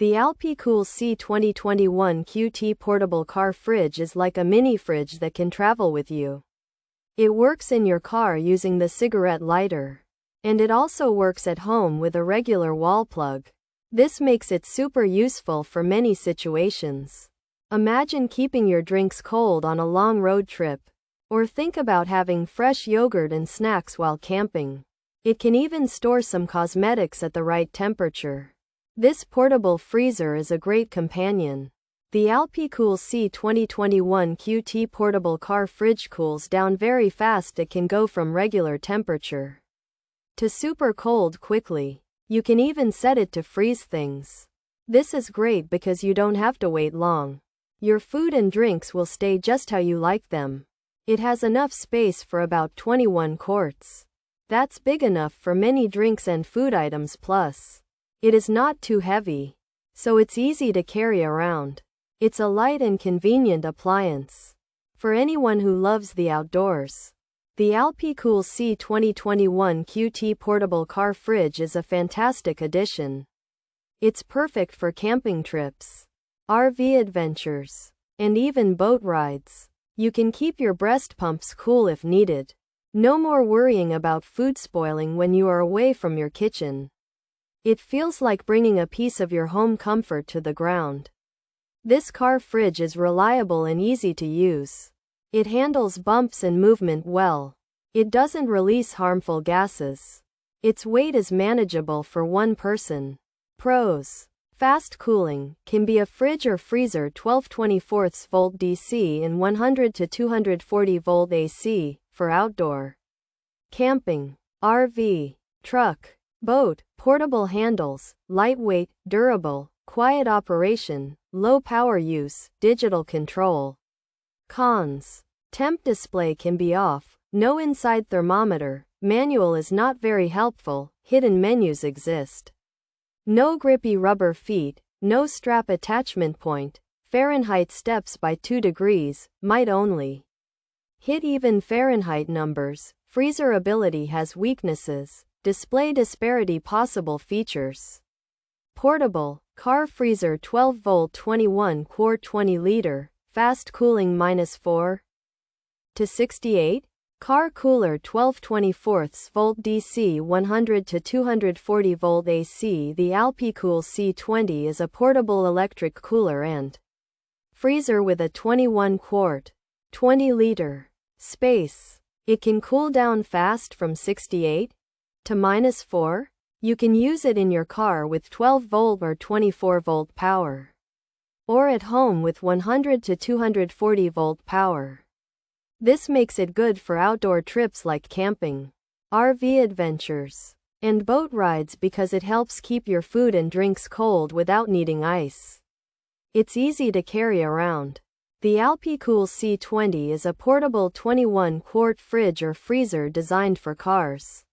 The Alpicool C20 QT portable car fridge is like a mini fridge that can travel with you. It works in your car using the cigarette lighter. And it also works at home with a regular wall plug. This makes it super useful for many situations. Imagine keeping your drinks cold on a long road trip. Or think about having fresh yogurt and snacks while camping. It can even store some cosmetics at the right temperature. This portable freezer is a great companion. The Alpicool C20 QT portable car fridge cools down very fast. It can go from regular temperature to super cold quickly. You can even set it to freeze things. This is great because you don't have to wait long. Your food and drinks will stay just how you like them. It has enough space for about 21 quarts. That's big enough for many drinks and food items, plus it is not too heavy, so it's easy to carry around. It's a light and convenient appliance for anyone who loves the outdoors. The Alpicool C20 QT portable car fridge is a fantastic addition. It's perfect for camping trips, RV adventures, and even boat rides. You can keep your breast pumps cool if needed. No more worrying about food spoiling when you are away from your kitchen. It feels like bringing a piece of your home comfort to the ground. This car fridge is reliable and easy to use. It handles bumps and movement well. It doesn't release harmful gases. Its weight is manageable for one person. Pros: fast cooling, can be a fridge or freezer 12/24 volt DC and 100 to 240 volt AC, for outdoor camping, RV, truck, boat, portable handles, lightweight, durable, quiet operation, low power use, digital control. Cons: temp display can be off, no inside thermometer, manual is not very helpful, hidden menus exist. No grippy rubber feet, no strap attachment point, Fahrenheit steps by 2 degrees, might only hit even Fahrenheit numbers. Freezer ability has weaknesses. Display disparity possible features. Portable, car freezer 12 volt 21 quart 20 liter, fast cooling -4 to 68. Car cooler 12/24 volt DC 100 to 240 volt AC. The Alpicool C20 is a portable electric cooler and freezer with a 21 quart 20 liter space. It can cool down fast from 68 to -4. You can use it in your car with 12 volt or 24 volt power, or at home with 100 to 240 volt power. This makes it good for outdoor trips like camping, RV adventures, and boat rides because it helps keep your food and drinks cold without needing ice. It's easy to carry around. The Alpicool C20 is a portable 21 quart fridge or freezer designed for cars,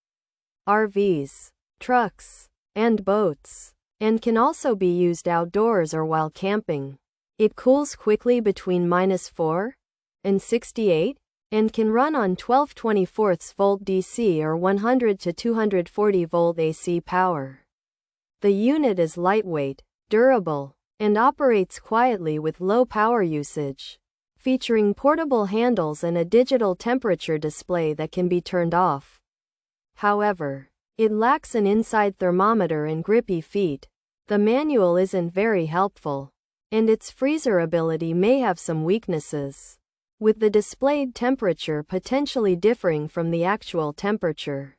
RVs, trucks, and boats, and can also be used outdoors or while camping. It cools quickly between -4 and 68, and can run on 12/24 volt DC or 100 to 240 volt AC power. The unit is lightweight, durable, and operates quietly with low power usage, featuring portable handles and a digital temperature display that can be turned off. However, it lacks an inside thermometer and grippy feet. The manual isn't very helpful, and its freezer ability may have some weaknesses, with the displayed temperature potentially differing from the actual temperature.